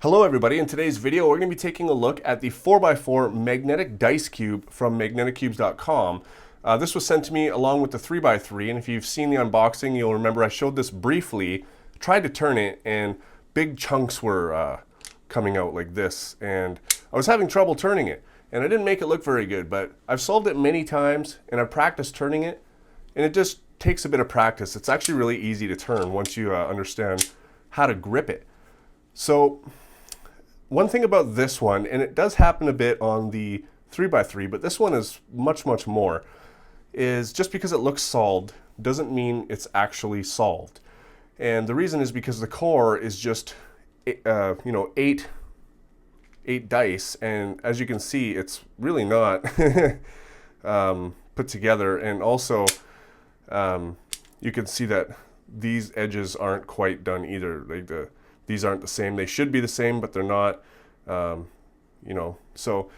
Hello everybody, in today's video we're going to be taking a look at the 4x4 magnetic dice cube from magneticubes.com. This was sent to me along with the 3x3, and if you've seen the unboxing you'll remember I showed this briefly, tried to turn it, and big chunks were coming out like this, and I was having trouble turning it, and I didn't make it look very good, but I've solved it many times and I've practiced turning it, and it just takes a bit of practice. It's actually really easy to turn once you understand how to grip it. So one thing about this one, and it does happen a bit on the 3x3, but this one is much more, is just because it looks solved doesn't mean it's actually solved. And the reason is because the core is just eight dice, and as you can see it's really not put together, and also you can see that these edges aren't quite done either. These aren't the same. They should be the same, but they're not. So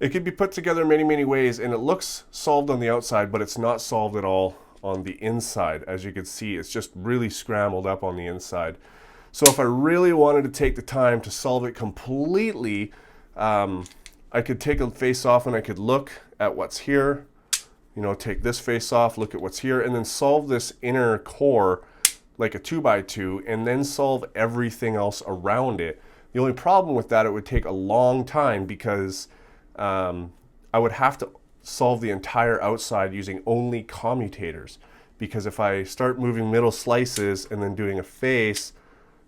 it could be put together many ways, and it looks solved on the outside, but it's not solved at all on the inside. As you can see, it's just really scrambled up on the inside. So if I really wanted to take the time to solve it completely, I could take a face off and I could look at what's here, take this face off, look at what's here, and then solve this inner core like a 2x2, and then solve everything else around it. The only problem with that, it would take a long time because I would have to solve the entire outside using only commutators, because if I start moving middle slices and then doing a face,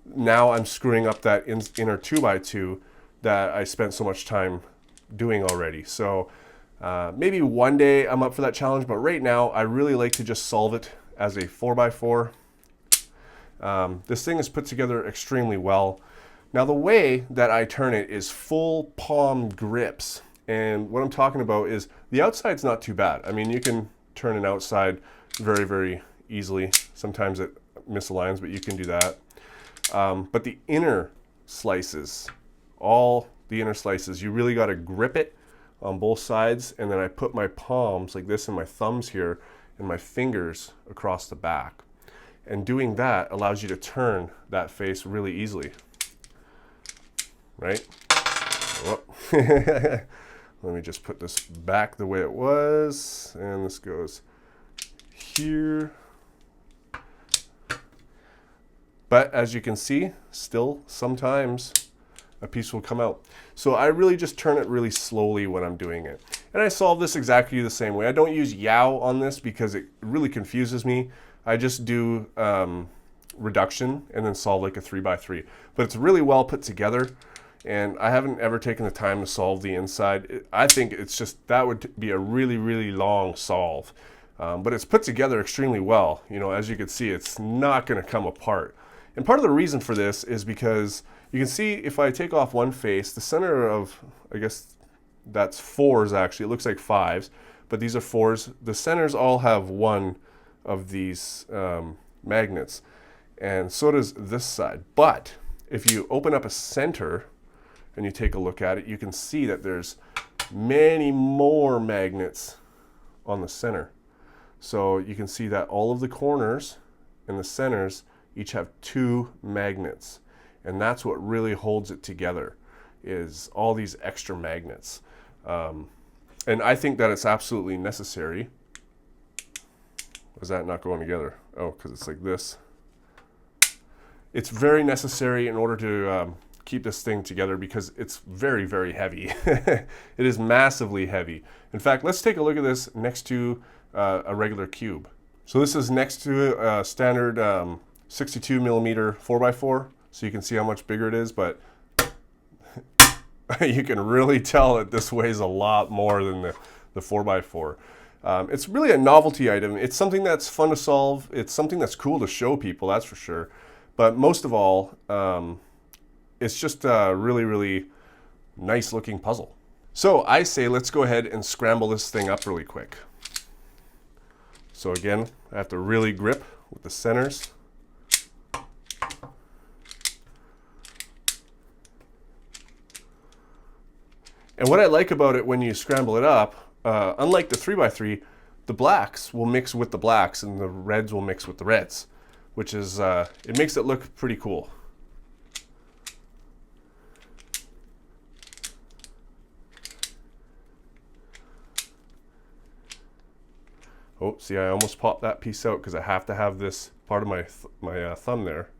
now I'm screwing up that inner 2x2 that I spent so much time doing already. So maybe one day I'm up for that challenge, but right now I really like to just solve it as a 4x4. This thing is put together extremely well. Now the way that I turn it is full palm grips, and what I'm talking about is the outside's not too bad. I mean, you can turn an outside very easily. Sometimes it misaligns, but you can do that. But the inner slices, all the inner slices, you really got to grip it on both sides, and then I put my palms like this and my thumbs here and my fingers across the back. And doing that allows you to turn that face really easily, right? Let me just put this back the way it was, and this goes here. But as you can see, still sometimes a piece will come out. So I really just turn it really slowly when I'm doing it. And I solve this exactly the same way. I don't use Yao on this because it really confuses me. I just do reduction and then solve like a 3x3. But it's really well put together, and I haven't ever taken the time to solve the inside. I think it's just, that would be a really long solve. But it's put together extremely well. As you can see, it's not going to come apart. And part of the reason for this is because you can see if I take off one face, the center of, I guess that's 4s actually, it looks like 5s, but these are 4s. The centers all have one of these magnets, and so does this side. But if you open up a center and you take a look at it, you can see that there's many more magnets on the center. So you can see that all of the corners and the centers each have 2 magnets, and that's what really holds it together, is all these extra magnets. And I think that it's absolutely necessary. Is that not going together? Oh, because it's like this. It's very necessary in order to keep this thing together, because it's very heavy. It is massively heavy. In fact, let's take a look at this next to a regular cube. So this is next to a standard 62 millimeter 4x4, so you can see how much bigger it is, but you can really tell that this weighs a lot more than the 4x4. It's really a novelty item. It's something that's fun to solve. It's something that's cool to show people, that's for sure. But most of all, it's just a really nice looking puzzle. So I say let's go ahead and scramble this thing up really quick. So again, I have to really grip with the centers. And what I like about it when you scramble it up, unlike the 3x3, the blacks will mix with the blacks and the reds will mix with the reds, which is, it makes it look pretty cool. Oh, see, I almost popped that piece out because I have to have this part of my thumb there.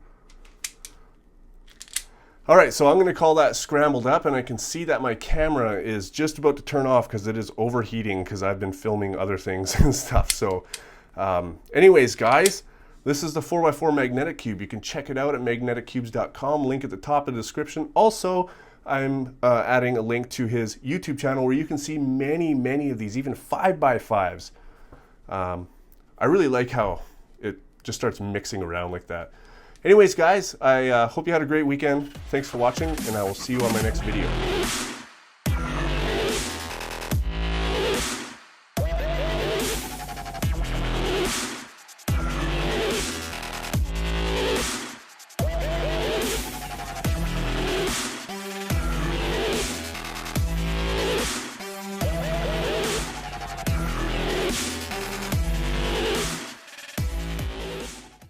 All right, so I'm going to call that scrambled up, and I can see that my camera is just about to turn off because it is overheating because I've been filming other things and stuff. So anyways, guys, this is the 4x4 magnetic cube. You can check it out at magneticcubes.com, link at the top of the description. Also, I'm adding a link to his YouTube channel where you can see many of these, even 5x5s. I really like how it just starts mixing around like that. Anyways, guys, I hope you had a great weekend. Thanks for watching, and I will see you on my next video.